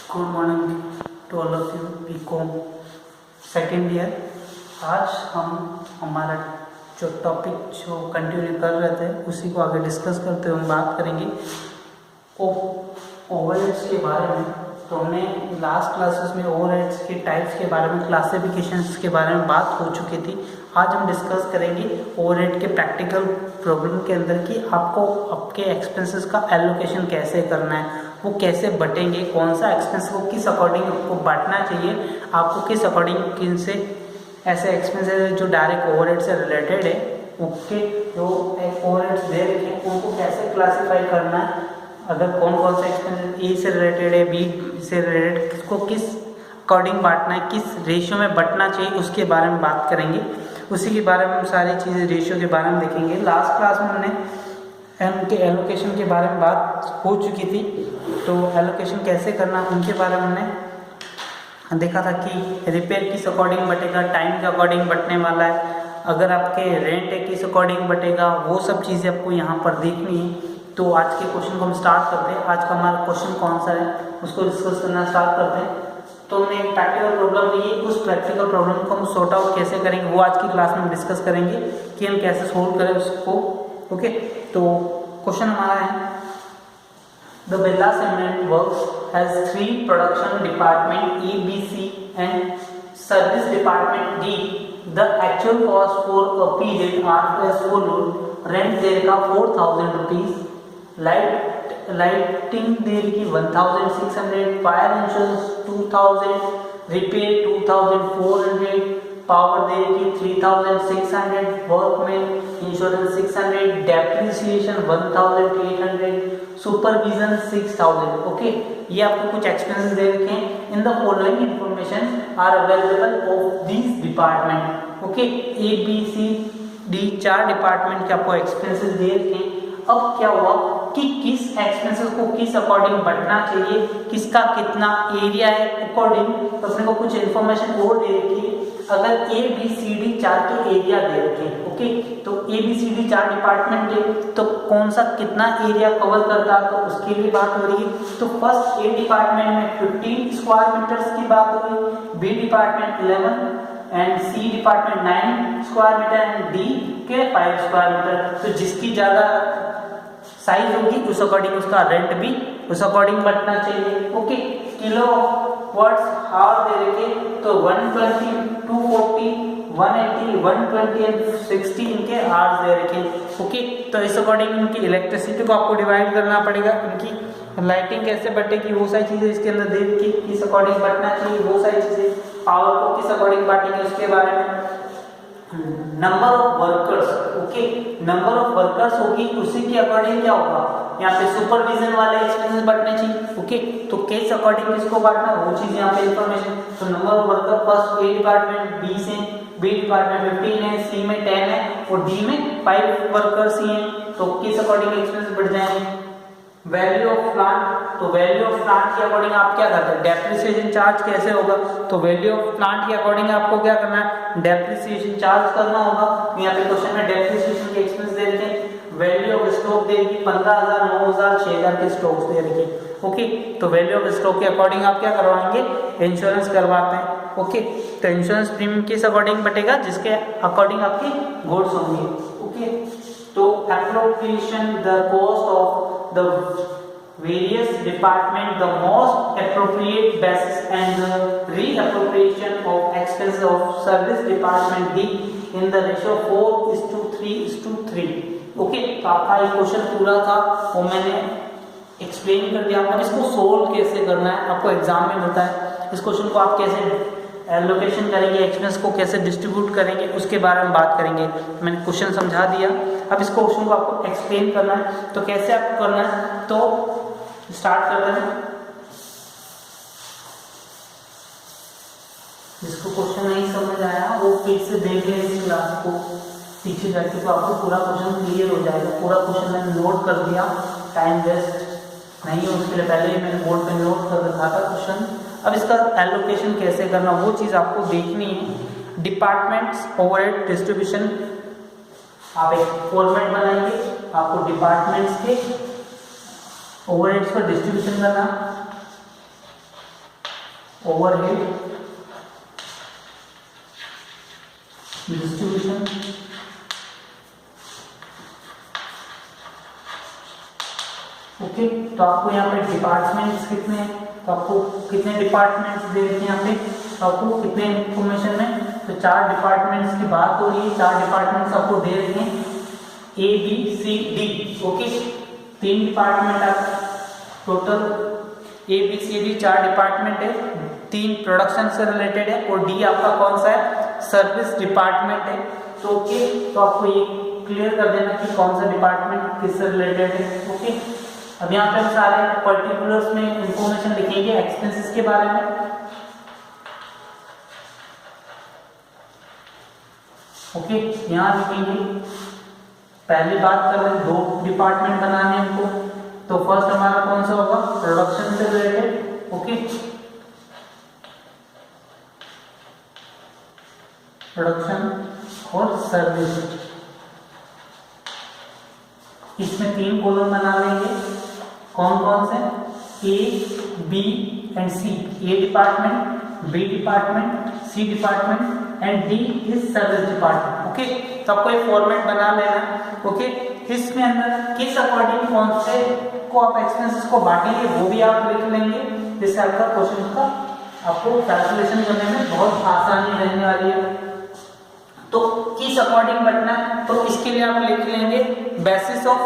Good morning to all of you. BCom second year. आज हम हमारा जो टॉपिक जो कंटिन्यू कर रहे थे उसी को आगे डिस्कस करते हुए हम बात करेंगे ओवरहेड्स के बारे में। तो हमने लास्ट क्लासेस में ओवरहेड्स के टाइप्स के बारे में, क्लासिफिकेशंस के बारे में बात हो चुकी थी। आज हम डिस्कस करेंगे ओवरहेड के प्रैक्टिकल प्रॉब्लम के अंदर कि आपको आपके एक्सपेंसेस का एलोकेशन कैसे करना है, वो कैसे बटेंगे, कौन सा एक्सपेंस को किस अकॉर्डिंग आपको बांटना चाहिए, आपको किस अकॉर्डिंग किन से ऐसे एक्सपेंसेस जो डायरेक्ट ओवरहेड से रिलेटेड है उसके जो ओवरहेड्स दे रखे हैं उनको कैसे क्लासीफाई करना है, अगर कौन कौन सा एक्सपेंस ए से रिलेटेड है, बी से रिलेटेड, किसको किस अकॉर्डिंग बांटना है, किस रेशियो में बंटना चाहिए, उसके बारे में बात करेंगे। उसी के बारे में हम सारी चीज़ें रेशियो के बारे में देखेंगे। लास्ट क्लास में हमने उनके एलोकेशन के बारे में बात हो चुकी थी, तो एलोकेशन कैसे करना उनके बारे में हमने देखा था कि रिपेयर किस अकॉर्डिंग बटेगा, टाइम के अकॉर्डिंग बटने वाला है, अगर आपके रेंट है किस अकॉर्डिंग बटेगा, वो सब चीज़ें आपको यहाँ पर देखनी है। तो आज के क्वेश्चन को हम स्टार्ट करते हैं। आज का हमारा क्वेश्चन कौन सा है उसको डिस्कस करना स्टार्ट करते हैं। तो हमने एक प्रैक्टिकल प्रॉब्लम ली है, उस प्रैक्टिकल प्रॉब्लम को हम सॉर्ट आउट कैसे करेंगे वो आज की क्लास में डिस्कस करेंगे कि हम कैसे सोल्व करें उसको। ओके, तो क्वेश्चन हमारा है The Birla Cement Works has 3 production department A, B, C and service department D. The actual cost for a period are as follows. Rent देगा 4,000 rupees, lighting देगी 1,600, fire insurance 2,000, repair 2,400, पावर देगी 3,600, workman insurance 600, depreciation 1,800, supervision 6,000। Okay, ये आपको कुछ expenses दे रखे हैं। In the following information are available of this department. Okay, A B C D 4 department के आपको एक्सपेंसेस दे रखे हैं। अब क्या हुआ कि किस एक्सपेंसेस को किस अकॉर्डिंग बढ़ना चाहिए, किसका कितना एरिया है अकॉर्डिंग, तो अपने को कुछ इन्फॉर्मेशन और दे रखी है। अगर ए बी सी डी 4 के एरिया दे रखे हैं, ओके, तो A B C D 4 department है, तो कौन सा कितना एरिया कवर करता है तो उसकी भी बात हो रही है। तो फर्स्ट ए डिपार्टमेंट में 15 स्क्वायर मीटर्स की बात हो रही है, B department 11 and C department 9 square metre and D के 5 स्क्वायर मीटर। तो जिसकी ज्यादा साइज होगी उस अकॉर्डिंग उसका रेंट भी उस अकॉर्डिंग बढ़ना चाहिए। ओके, किलो वाट्स आवर दे रखे तो 120, 240, 180, 120 एंड 60 इनके आवर्स दे रखे। ओके, तो इस अकॉर्डिंग इनकी इलेक्ट्रिसिटी को आपको डिवाइड करना पड़ेगा, इनकी लाइटिंग कैसे बटेगी वो सारी चीजें इसके अंदर दे रखी, किस अकॉर्डिंग बढ़ना चाहिए वो सारी चीजें, पावर को किस अकॉर्डिंग बांटेंगे उसके बारे में। Number of workers, okay, number of workers होगी उसी के अकॉर्डिंग क्या होगा, यहाँ पे सुपरविजन वाले एक्सपेंसेस बांटने चाहिए। ओके, तो किस अकॉर्डिंग किसको बांटना वो चीज यहाँ पे इंफॉर्मेशन। तो number of worker first A department 20 है, बी डिपार्टमेंट 15 है, सी में 10 है और डी में 5 वर्कर्स ही हैं, तो किस अकॉर्डिंग एक्सपेंसेस बढ़ जाएंगे। वैल्यू ऑफ प्लांट, तो वैल्यू ऑफ प्लांट के अकॉर्डिंग आप क्या करते हैं, डेप्रिसिएशन चार्ज कैसे होगा, तो वैल्यू ऑफ प्लांट के अकॉर्डिंग आपको क्या करना है, डेप्रिसिएशन चार्ज करना होगा। यहाँ पे क्वेश्चन में डेप्रिसिएशन के एक्सपेंस दे रखे हैं। वैल्यू ऑफ स्टॉक देगी 15,000, 9,000, 6,000 के स्टॉक्स दे रखे। ओके, तो वैल्यू ऑफ स्टॉक के अकॉर्डिंग आप क्या करवाएंगे, इंश्योरेंस करवाते हैं। ओके, तो इंश्योरेंस प्रीमियम किस अकॉर्डिंग बटेगा, जिसके अकॉर्डिंग आपकी गुड्स होंगी। ओके, तो appropriation the cost of the various department, the most appropriate basis and the reappropriation of expenses of service department D in the ratio 4:3:3। Okay, तो आपका ये question पूरा था वो मैंने एक्सप्लेन कर दिया। आपको इसको सोल्व कैसे करना है आपको एग्जाम में मिलता है। इस क्वेश्चन को आप कैसे एलोकेशन करेंगे, एक्सपेंस को कैसे डिस्ट्रीब्यूट करेंगे उसके बारे में बात करेंगे। मैंने क्वेश्चन समझा दिया, अब इस क्वेश्चन को आपको एक्सप्लेन करना है। तो कैसे आपको करना है, तो स्टार्ट करते हैं। जिसको क्वेश्चन नहीं समझ आया वो फिर से देख ले इस क्लास को पीछे जाके, तो आपको पूरा क्वेश्चन क्लियर हो जाएगा। पूरा क्वेश्चन मैंने नोट कर दिया, टाइम वेस्ट नहीं है उसके लिए पहले ही मैंने बोर्ड पे नोट कर रखा था क्वेश्चन। अब इसका एलोकेशन कैसे करना वो चीज़ आपको देखनी है। डिपार्टमेंट्स ओवरहेड डिस्ट्रीब्यूशन, आप एक फॉर्मेट बनाएंगे, आपको डिपार्टमेंट्स के ओवरहेड्स का डिस्ट्रीब्यूशन करना। Overhead distribution okay. तो आपको यहाँ पे डिपार्टमेंट्स कितने हैं, तो आपको कितने डिपार्टमेंट्स दे रखे हैं यहाँ पे, तो आपको कितने इंफॉर्मेशन में, तो 4 डिपार्टमेंट्स की बात हो रही है। 4 डिपार्टमेंट्स आपको दे रखे हैं A B C D okay. 3 department आप total A B C D 4 department है, 3 प्रोडक्शन से रिलेटेड है और D आपका कौन सा है, सर्विस डिपार्टमेंट है। तो ओके, तो आपको ये क्लियर कर देना कि कौन सा डिपार्टमेंट किससे रिलेटेड है ओके। अब यहाँ पे हम सारे पर्टिकुलर्स में इंफॉर्मेशन लिखेंगे एक्सपेंसेस के बारे में ओके। यहाँ लिखेंगे, पहली बात कर रहे हैं 2 डिपार्टमेंट बनाने हैं हमको। तो फर्स्ट हमारा कौन सा होगा, प्रोडक्शन से रिलेटेड ओके। प्रोडक्शन और सर्विस, इसमें 3 कॉलम बना लेंगे। कौन कौन से, A, B and C। A department, B department, C department and D is service department okay. तो आपको एक फॉर्मेट बना लेना ओके। इसमें अंदर किस अकॉर्डिंग कौन से को आप एक्सपेंसेस को बांटेंगे वो भी आप लिख लेंगे, जिससे आपका क्वेश्चन का आपको कैलकुलेशन करने में बहुत आसानी रहने वाली है। तो किस अकॉर्डिंग बढ़ना है, तो इसके लिए आप लिख लेंगे बेसिस ऑफ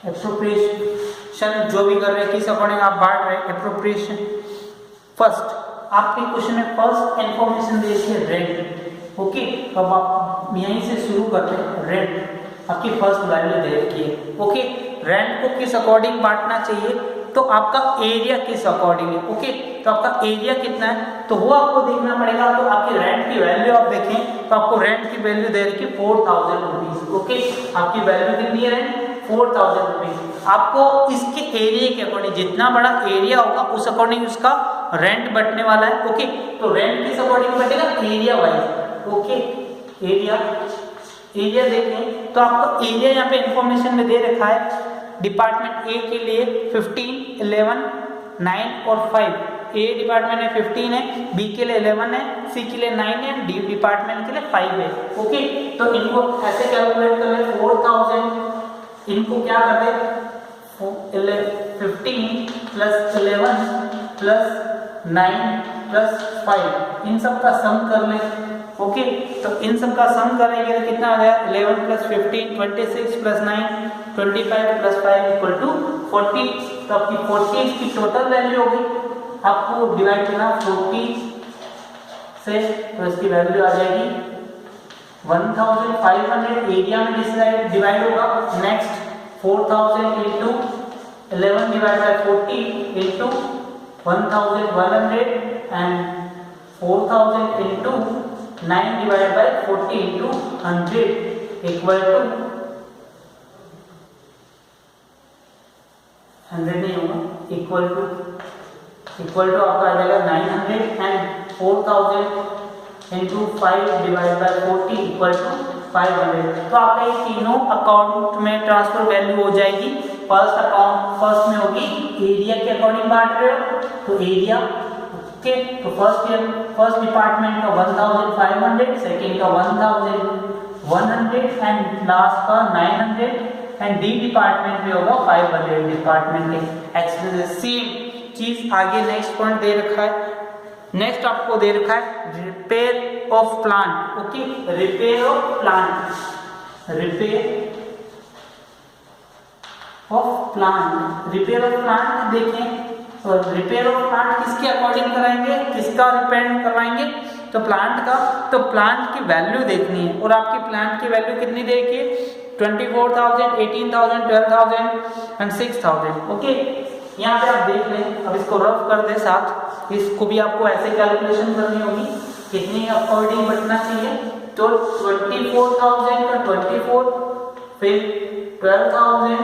एप्रोप्रिएशन, जो भी कर रहे हैं किस अकॉर्डिंग आप बांट रहे हैं एप्रोप्रिएशन। फर्स्ट आपके क्वेश्चन में फर्स्ट इंफॉर्मेशन दी है रेंट ओके। अब आप यहीं से शुरू करते हैं, रेंट आपकी फर्स्ट वैल्यू दे रखी है ओके। रेंट को किस अकॉर्डिंग बांटना चाहिए, तो आपका एरिया किस अकॉर्डिंग है ओके। तो आपका एरिया कितना है तो वो आपको देखना पड़ेगा। तो आपकी रेंट की वैल्यू आप देखें तो आपको रेंट की वैल्यू दे रखी है 4000 रुपीज ओके। आपकी वैल्यू कितनी है रेंट, 4000 रुपीज। आपको इसके एरिया के अकॉर्डिंग, जितना बड़ा एरिया होगा उस अकॉर्डिंग उसका रेंट बढ़ने वाला है ओके। तो रेंट किस अकॉर्डिंग बढ़ेगा, एरिया वाइज ओके। एरिया देखें तो आपको एरिया यहाँ पे इंफॉर्मेशन में दे रखा है। डिपार्टमेंट ए के लिए 15, 11, 9 और 5। ए डिपार्टमेंट में 15 है, बी के लिए 11 है, सी के लिए 9 है, डी डिपार्टमेंट के लिए 5 है ओके। तो इनको ऐसे कैलकुलेट कर ले 4000, इनको क्या कर दे 15 प्लस 11 प्लस 9 प्लस 5, इन सब का सम कर ले ओके। तो इन सब का सम करेंगे तो कितना आ गया 11 plus 15 26 plus 9 25 plus 5 equal to 40। तो आपकी 40 की टोटल वैल्यू होगी, आपको डिवाइड करना 40 से, तो इसकी वैल्यू आ जाएगी 1500 एरिया में डिवाइड होगा। Next 4000 into 11 divide by 40 into 1100 and 4000 into 9 divided by 40 into 100 equal to 100 नहीं होगा, इक्वल टू आपका आ जाएगा 900 and 4000 into 5 divide by 40 equal to 500। तो आपका ये तीनों अकाउंट में ट्रांसफर वैल्यू हो जाएगी। फर्स्ट में होगी एरिया के अकॉर्डिंग बांट रहे हो तो एरिया ओके। तो फर्स्ट डिपार्टमेंट का 1500, सेकेंड का 1100 एंड लास्ट का 900 एंड डी डिपार्टमेंट में होगा 500 डिपार्टमेंट के एक्सपेंसेस। सेम चीज आगे नेक्स्ट पॉइंट दे रखा है। नेक्स्ट आपको दे रखा है repair of plant okay. Repair of plant देखें तो रिपेयर ऑफ प्लांट किसके अकॉर्डिंग कराएंगे, किसका रिपेयर करवाएंगे, तो प्लांट का। तो प्लांट की वैल्यू देखनी है और आपकी प्लांट की वैल्यू कितनी देखिए 24,000, 18,000, 12,000 एंड 6,000 ओके। यहाँ पे आप देख लें, अब इसको रफ कर दे साथ, इसको भी आपको ऐसे कैलकुलेशन करनी होगी कितनी अकॉर्डिंग बढ़ना चाहिए। तो 24,000 का 24, फिर 12,000,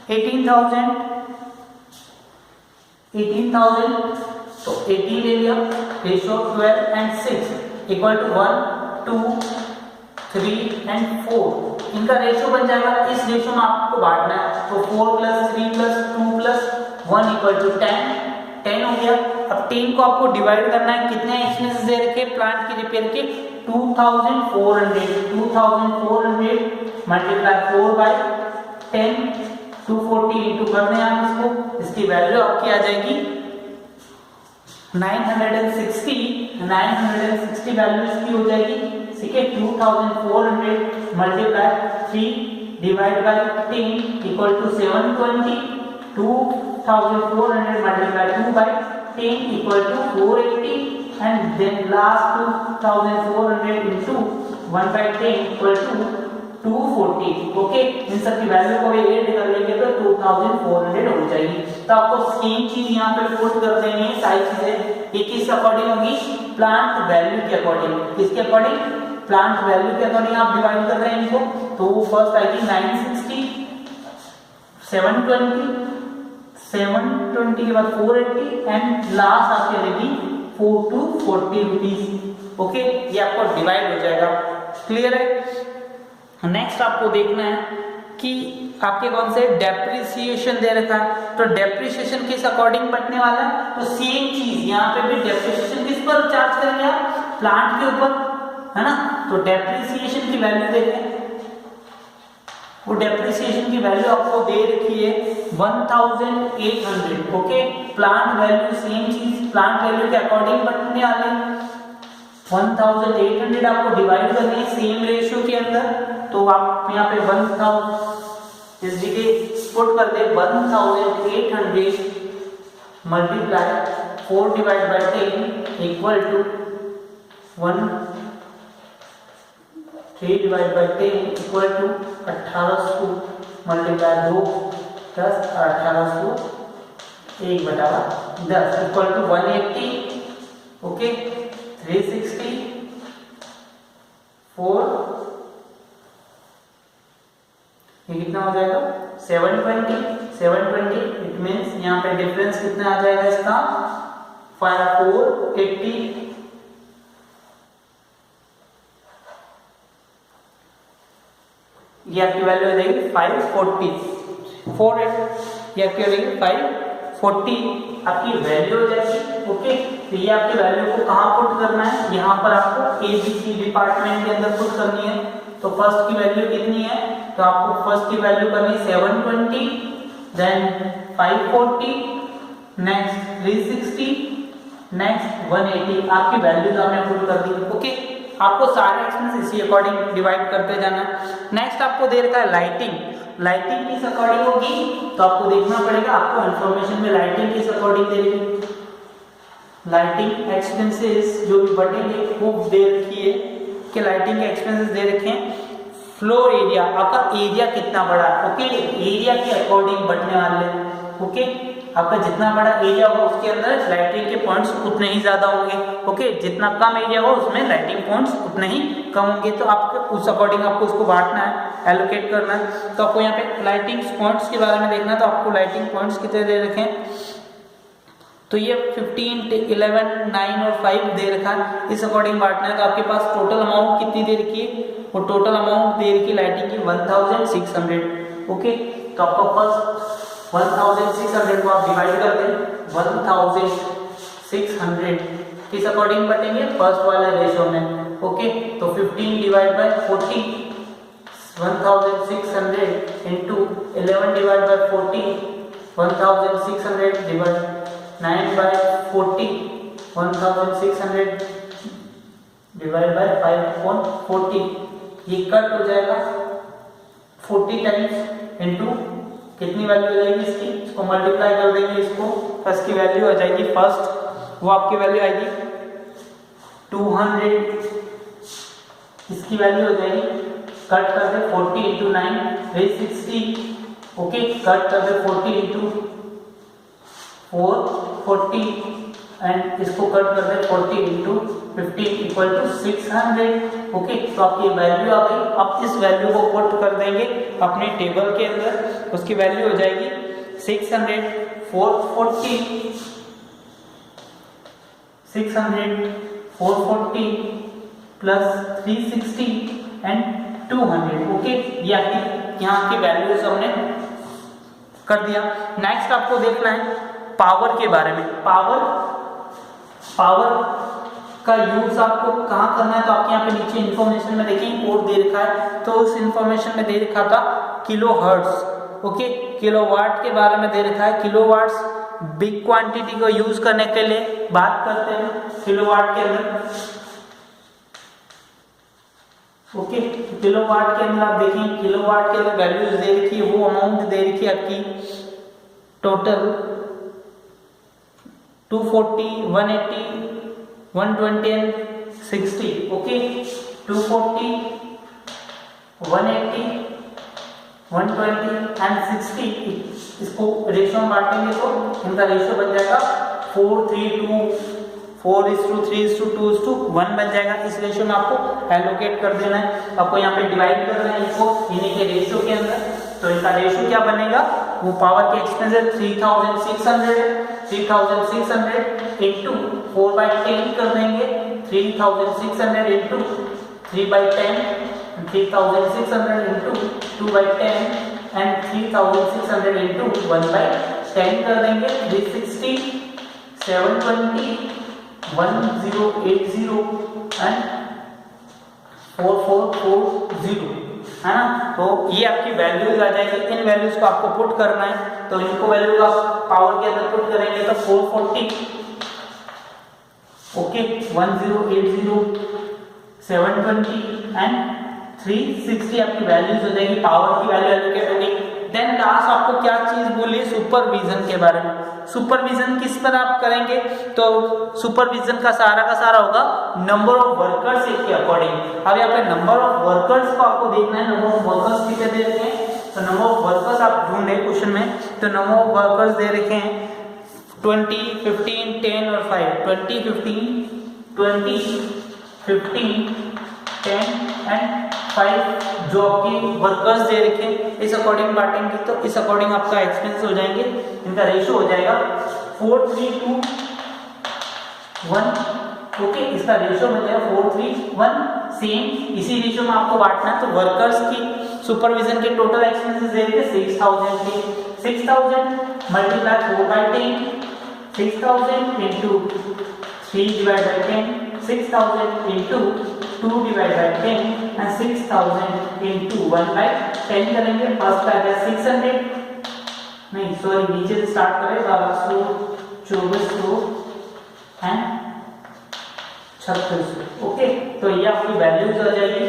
18,000 तो 18 ले लिया, ratio 12 and 6 equal to 1 2 3 and 4, इनका रेशियो बन जाएगा। इस रेशियो में आपको बांटना है, तो 4 + 3 + 2 + 1 = 10 हो गया। अब 10 को आपको डिवाइड करना है, कितने एक्सपेंसेस दे रखे प्लांट की रिपेयर के, 2400 मल्टीप्लाई 4/10, 240 इंटू कर दें आप इसको, इसकी वैल्यू आपकी आ जाएगी 960 वैल्यू इसकी हो जाएगी। ठीक है, 2400 multiply 3 divide by 10 equal to 720, 2400 multiply 2/10 equal to 480 and then last 2400 into 1/10 equal to 240। Okay, इन सब की वैल्यू को भी ऐड कर लेंगे तो 2400 हो जाएगी। तो आपको सेम चीज यहाँ पे पुट कर देनी है, सारी चीजें ये किस अकॉर्डिंग होगी, प्लांट वैल्यू के अकॉर्डिंग। किसके अकॉर्डिंग, प्लांट वैल्यू के अकॉर्डिंग आप डिवाइड कर रहे हैं इनको। तो वो फर्स्ट आएगी 960, 720 के बाद 480 एंड लास्ट आपकी आएगी 440 रुपीज। ओके, ये आपको डिवाइड हो जाएगा। क्लियर है। नेक्स्ट आपको देखना है कि आपके कौन से डेप्रिसिएशन दे रखा है, तो डेप्रिसिएशन किस अकॉर्डिंग बटने वाला है, तो सेम चीज यहाँ पे भी डेप्रिसिएशन किस पर चार्ज करेंगे आप, प्लांट के ऊपर, है ना। तो डेप्रिसिएशन की वैल्यू देखें, वो डेप्रिसिएशन की वैल्यू आपको दे रखी है 1800। ओके, प्लांट वैल्यू सेम चीज प्लांट वैल्यू के अकॉर्डिंग बटने वाले 1800 आपको डिवाइड करनी है सेम रेशियो के अंदर। तो आप यहाँ पे 1000 इस जगह पुट कर दे 1800 multiply 4 divide by 10 equal to 1, 3 divide by 10 equal to 1800 multiply 2 10 और 1800 1/10 इक्वल टू 180। ओके, 360 4, ये कितना हो जाएगा 720 इट मींस यहाँ पे डिफरेंस कितना आ जाएगा इसका 480। ये आपकी वैल्यू आ जाएगी 540, 480 ये आपकी हो जाएगी 540 आपकी वैल्यू हो जाएगी। ओके, तो ये आपकी वैल्यू को कहाँ पुट करना है, यहाँ पर आपको ABC डिपार्टमेंट के अंदर पुट करनी है। तो फर्स्ट की वैल्यू कितनी है, तो आपको फर्स्ट की वैल्यू करनी है 720, देन 540, नेक्स्ट 360, नेक्स्ट 180। आपकी वैल्यू तो आपने पुट कर दी। ओके, आपको सारे एक्सपेंस इसी अकॉर्डिंग डिवाइड करते जाना। नेक्स्ट आपको दे रखा है लाइटिंग। लाइटिंग किस अकॉर्डिंग होगी, तो आपको देखना पड़ेगा, आपको इन्फॉर्मेशन में लाइटिंग किस अकॉर्डिंग दे रही है। लाइटिंग एक्सपेंसेस जो भी बढ़ेंगे वो दे रखी है कि लाइटिंग के एक्सपेंसेस दे रखे हैं। फ्लोर एरिया, आपका एरिया कितना बड़ा है। ओके, एरिया के अकॉर्डिंग बढ़ने वाले। ओके, आपका जितना बड़ा एरिया होगा उसके अंदर लाइटिंग के पॉइंट्स उतने ही ज्यादा होंगे। ओके, जितना कम एरिया हो उसमें लाइटिंग पॉइंट्स उतने ही कम होंगे। तो आपको उस अकॉर्डिंग आपको उसको बांटना है, एलोकेट करना है। तो आपको यहाँ पे लाइटिंग पॉइंट्स के बारे में देखना है। तो आपको लाइटिंग पॉइंट्स कितने दे रखे हैं, तो ये 15, 11, 9 और 5 दे रखा है, इस अकॉर्डिंग बांटना है। तो आपके पास टोटल अमाउंट कितनी दे रखी है, वो टोटल अमाउंट दे रखी है लाइटिंग की 1600। ओके, तो आपका फर्स्ट 1600 को आप डिवाइड कर दें 1600 किस अकॉर्डिंग बटेंगे, फर्स्ट वाले रेशियो में। ओके, तो 15 divide by 40 1600 into 11 divide by 40 1600 divide 9/40 1600 divide by 5/40 ये कट हो जाएगा 40 टाइम्स इंटू कितनी वैल्यू आ जाएगी इसकी, इसको मल्टीप्लाई कर देंगे, इसको फर्स्ट की वैल्यू आ जाएगी, फर्स्ट वो आपकी वैल्यू आएगी 200, इसकी वैल्यू हो जाएगी, कट कर दे 40 इंटू 9 360। ओके, कट कर दे 40 इंटू 440 एंड इसको कट कर दे 40 इंटू 15 इक्वल टू 600। ओके, तो आपकी वैल्यू आ गई। अब इस वैल्यू को पुट कर देंगे अपने टेबल के अंदर, उसकी वैल्यू हो जाएगी 600 440 600 440 प्लस 360 एंड 200। ओके, ये आपकी यहाँ की वैल्यूज हमने कर दिया। नेक्स्ट आपको देखना है पावर के बारे में। पावर का यूज आपको कहाँ करना है, तो आपके यहाँ पे नीचे इन्फॉर्मेशन में देखें कोड दे रखा है, तो उस इन्फॉर्मेशन में दे रखा था किलो हर्ट्ज। ओके, किलोवाट के बारे में दे रखा है। किलोवाट्स बिग क्वांटिटी को यूज करने के लिए बात करते हैं किलोवाट के अंदर। ओके, किलोवाट के अंदर आप देखें, किलोवाट के अंदर वैल्यूज दे रखी है, वो अमाउंट दे रखी है आपकी टोटल 240, 180, 120 एंड 60। Okay, 240, 180, 120 and 60। इसको रेशियो में बांटेंगे तो इनका रेशियो बन जाएगा 4:3:2, 4:3:2:1 बन जाएगा। इस रेशियो में आपको एलोकेट कर देना है, आपको यहाँ पे डिवाइड करना है इसको इन्हीं के रेशियो के अंदर। तो इनका रेशियो क्या बनेगा, वो पावर के एक्सपेंस 3600 है, 3600 इंटू 4/10 कर देंगे, 3600 इंटू 3/10, 3600 इंटू 2/10 एंड 3600 इंटू 1/10 कर देंगे। 360, 720, 1080 एंड 4440 है ना। तो ये आपकी वैल्यूज आ जाएगी। इन वैल्यूज को आपको पुट करना है, तो इनको वैल्यू आप पावर के अंदर पुट करेंगे तो 440, ओके, 1080, 720 एंड 360 आपकी वैल्यूज हो जाएगी, पावर की वैल्यू एलोकेट होगी। देन लास्ट आपको क्या चीज बोली, सुपरविजन के बारे में। सुपरविजन किस पर आप करेंगे, तो सुपरविजन का सारा होगा नंबर ऑफ वर्कर्स के अकॉर्डिंग। अब यहाँ पे नंबर ऑफ वर्कर्स को आपको देखना है, नंबर ऑफ वर्कर्स कितने दे रखे हैं, तो नंबर ऑफ वर्कर्स आप ढूंढे क्वेश्चन में, तो नंबर ऑफ वर्कर्स दे रखे हैं 20, 15, 10 और 5। 20, 15, 10 एंड 5 जो आपके वर्कर्स दे रखे हैं, इस अकॉर्डिंग बांटेंगे तो इस अकॉर्डिंग आपका एक्सपेंस हो जाएंगे। इनका रेशियो हो जाएगा 4:3:1। ओके, इसका रेशियो मिल जाएगा 4:3:1। सेम इसी रेशियो में आपको बांटना है, तो वर्कर्स की सुपरविजन के टोटल एक्सपेंसेस दे रखे 6000 के, 6000 multiply 4/10, 6000 into 3/10, 6000 into 2/10 and 6000 into 1/10 करेंगे। फर्स्ट आ गया 600, नहीं सॉरी नीचे से स्टार्ट करें, 1224 एंड 3600। ओके, तो ये आपकी वैल्यूज आ जाएगी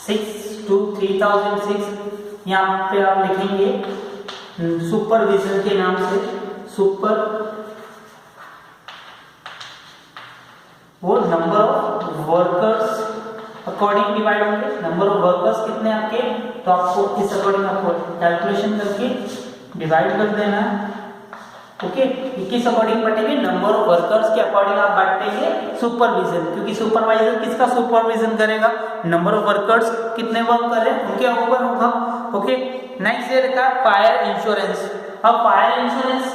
6 to 3006। यहाँ पे आप लिखेंगे सुपरविजन के नाम से, सुपर वो number of workers according divide होंगे। नंबर ऑफ वर्कर्स कितने आपके, तो आपको इस अकॉर्डिंग आपको कैलकुलेशन करके डिवाइड कर देना है। ओके, किस अकॉर्डिंग बांटेंगे, नंबर ऑफ वर्कर्स के अकॉर्डिंग आप बांटेंगे सुपरविजन, क्योंकि सुपरवाइजर किसका सुपरविजन करेगा, नंबर ऑफ वर्कर्स कितने वर्क कर रहे हैं उनके ऊपर होगा। ओके, नेक्स्ट ये रखा फायर इंश्योरेंस। अब फायर इंश्योरेंस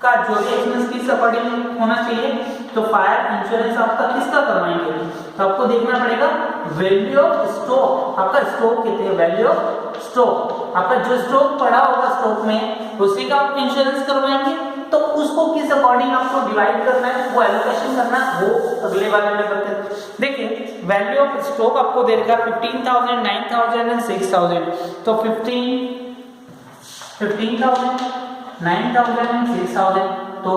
का जो भी एक्सपेंस किस अकॉर्डिंग होना चाहिए, तो फायर इंश्योरेंस आपका किसका करवाएंगे, तो आपको देखना पड़ेगा वैल्यू ऑफ स्टॉक। आपका स्टॉक कितने है, वैल्यू ऑफ स्टॉक, आपका जो स्टॉक पड़ा होगा स्टॉक में उसी का आप इंश्योरेंस करवाएंगे, तो उसको किस अकॉर्डिंग आपको डिवाइड करना है, वो एलोकेशन करना है, वो अगले वाले में बताते हैं। देखिए वैल्यू ऑफ स्टॉक आपको दे रखा 15,000, 9,000 एंड 6,000, तो 15,000, 9,000 एंड 6,000, तो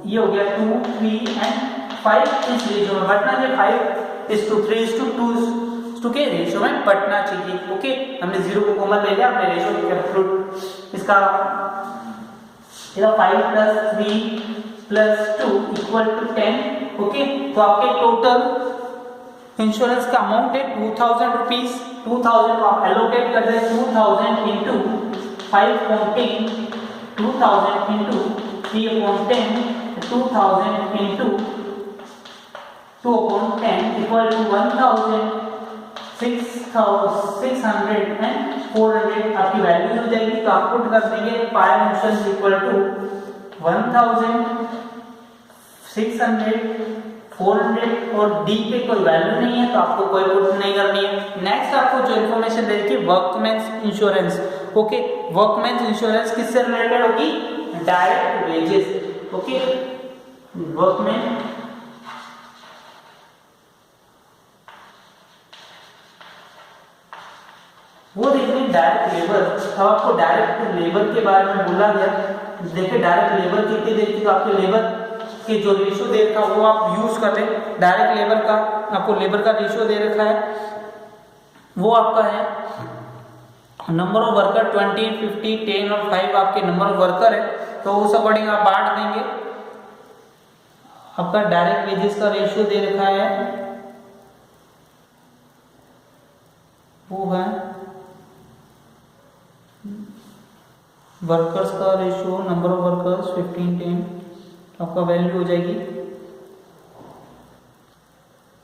ये हो गया 2, 3 एंड 5 इस रेशियो में बटना चाहिए, 5:3:2 के रेशियो में बटना चाहिए। ओके, हमने 0 को कॉमन ले लिया, हमने रेशियो कैलकुलेट इसका 5 + 3 + 2 = 10। ओके, तो आपके टोटल इंश्योरेंस का अमाउंट है 2000 रुपीज। 2000 को आप एलोकेट कर दें, 2000 into 5/10, 2000 into 3/10, 2000 into 2/10 equal to 1000, 600 and 400 आपकी वैल्यू हो जाएगी। तो आप पुट कर देंगे फायर इंश्योरेंस इक्वल टू 1000, 600, 400 और डी पे कोई वैल्यू नहीं है तो आपको कोई पुट नहीं करनी है। नेक्स्ट आपको जो इन्फॉर्मेशन दे रखी है वर्कमैन्स इंश्योरेंस। ओके, वर्कमैन्स इंश्योरेंस किससे रिलेटेड होगी? Direct wages. ओके, वर्कमैन वो देखिए डायरेक्ट लेबर। अब आपको डायरेक्ट लेबर के बारे में बोला गया, देखिए डायरेक्ट लेबर कितनी देर की, तो आपके लेबर के जो रेशियो दे रखा वो आप यूज कर लें। डायरेक्ट लेबर का आपको लेबर का रेशियो दे रखा है, वो आपका है नंबर ऑफ वर्कर 20, 50, 10 और 5 आपके नंबर ऑफ वर्कर है, तो उस अकॉर्डिंग आप बांट देंगे। आपका डायरेक्ट वेजेस का रेशियो दे रखा है, वो है वर्कर्स का रेशियो नंबर ऑफ वर्कर्स 15, 10, आपका वैल्यू हो जाएगी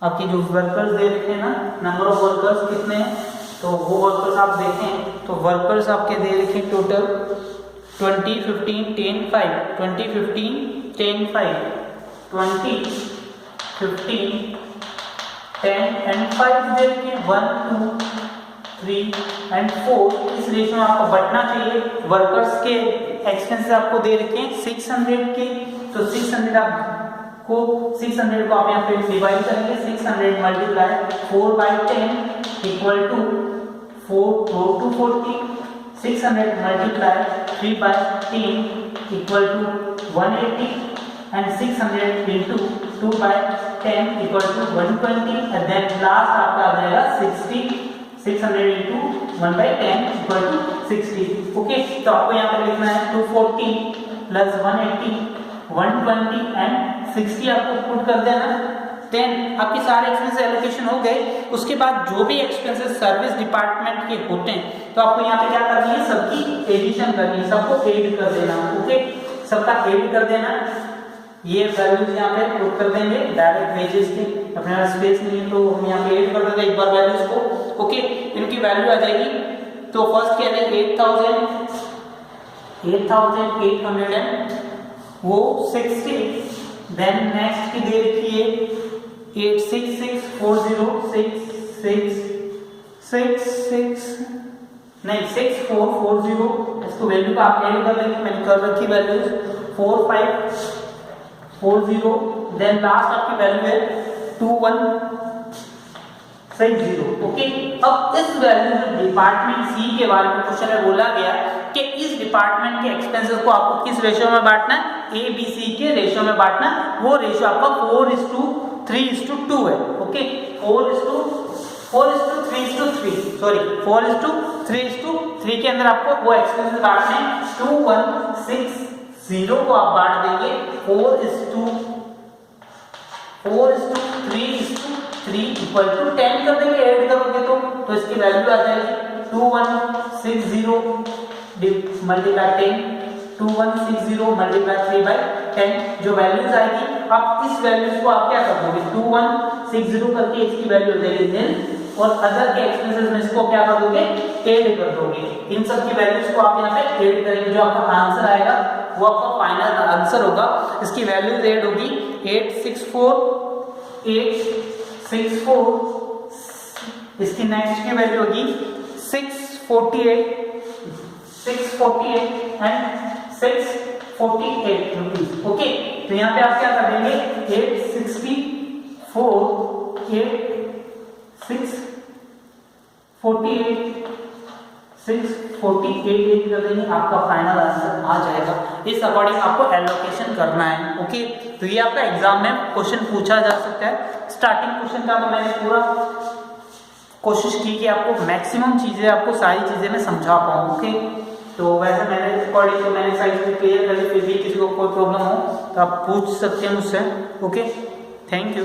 आपकी जो वर्कर्स दे रखे हैं ना, नंबर ऑफ वर्कर्स कितने हैं, तो वो वर्कर्स आप देखें तो वर्कर्स आपके दे रखे टोटल 20, 15, 10, 5, 20, 15, 10, 5, 20, 15, 10 एंड 5 दे रखे 1, 2, 3 एंड 4। इस रेशियो में आपको बटना चाहिए। वर्कर्स के एक्सपेंसेस आपको दे रखे हैं 600 के, तो 600 आपको 600 को आप यहाँ पे डिवाइड करेंगे। 600 multiply 4/10 equal to 4 to 40। 600 multiply 3/10 equal to 180 and 600 into 2/10 equal to 120 and then last आपका आ जाएगा 60। 600 इंटू 1/10 इक्वल टू 60। ओके, तो आपको यहाँ पर लिखना है 240 प्लस 180, 120 एंड 60 आपको पुट कर देना। देन आपके सारे एक्सपेंसेस एलोकेशन हो गए। उसके बाद जो भी एक्सपेंसेस सर्विस डिपार्टमेंट के होते हैं तो आपको यहाँ पे क्या करनी है, सबकी एडिशन करनी है, सबको ऐड कर देना। ओके, सबका ऐड कर देना। ये वैल्यूज यहाँ पे पुट कर देंगे डायरेक्ट वेजेस के। अपने पास स्पेस नहीं है तो हम यहाँ पे ऐड कर देंगे एक बार वैल्यूज को। ओके, इनकी वैल्यू आ जाएगी। तो फर्स्ट क्या है 8,800 एंड वो 60। देन नेक्स्ट की दे रखी है 6440। इसको वैल्यू का आप ऐड कर लेंगे, मैंने कर रखी वैल्यूज 4540। देन लास्ट आपकी वैल्यू है 2160। ओके, अब इस वैल्यू में डिपार्टमेंट सी के बारे में क्वेश्चन में बोला गया कि इस डिपार्टमेंट के एक्सपेंसेस को आपको किस रेशियो में बांटना है, ए बी सी के रेशियो में बांटना। वो रेशियो आपका 4:3:2 है। ओके, 4:3:3 के अंदर आपको वो एक्सपेंसेस बांटने हैं। 2160 को आप बांट देंगे 4:3:3 इक्वल टू 10 कर देंगे, ऐड करोगे तो इसकी वैल्यू आ जाएगी 2160 मल्टीप्लाई 10, 2160 मल्टीप्लाई 3/10। जो वैल्यूज आएगी आप इस वैल्यूज को आप क्या कर दोगे 2160 करके इसकी वैल्यू हो जाएगी 0 और अदर के एक्सपेंसेस में इसको क्या कर दोगे ऐड कर दोगे। इन सब की वैल्यूज को आप यहाँ पे ऐड करेंगे, जो आपका आंसर आएगा वो आपका फाइनल आंसर होगा। इसकी वैल्यूज ऐड होगी 864, इसकी नेक्स्ट की वैल्यू होगी 648 एंड 648 रुपीज। ओके, तो यहाँ पे आप क्या कर देंगे 864, 648 कर देंगे, आपका फाइनल आंसर आ जाएगा। इस अकॉर्डिंग आपको एलोकेशन करना है। ओके, तो ये आपका एग्जाम में क्वेश्चन पूछा जा सकता है। स्टार्टिंग क्वेश्चन का तो मैंने पूरा कोशिश की कि आपको मैक्सिमम चीजें, आपको सारी चीजें मैं समझा पाऊँ। ओके, तो वैसे मैंने अकॉर्डिंग तो मैंने सारी चीजें क्लियर कर ली, फिर भी किसी को कोई प्रॉब्लम हो तो आप पूछ सकते हैं मुझसे। Okay, thank you.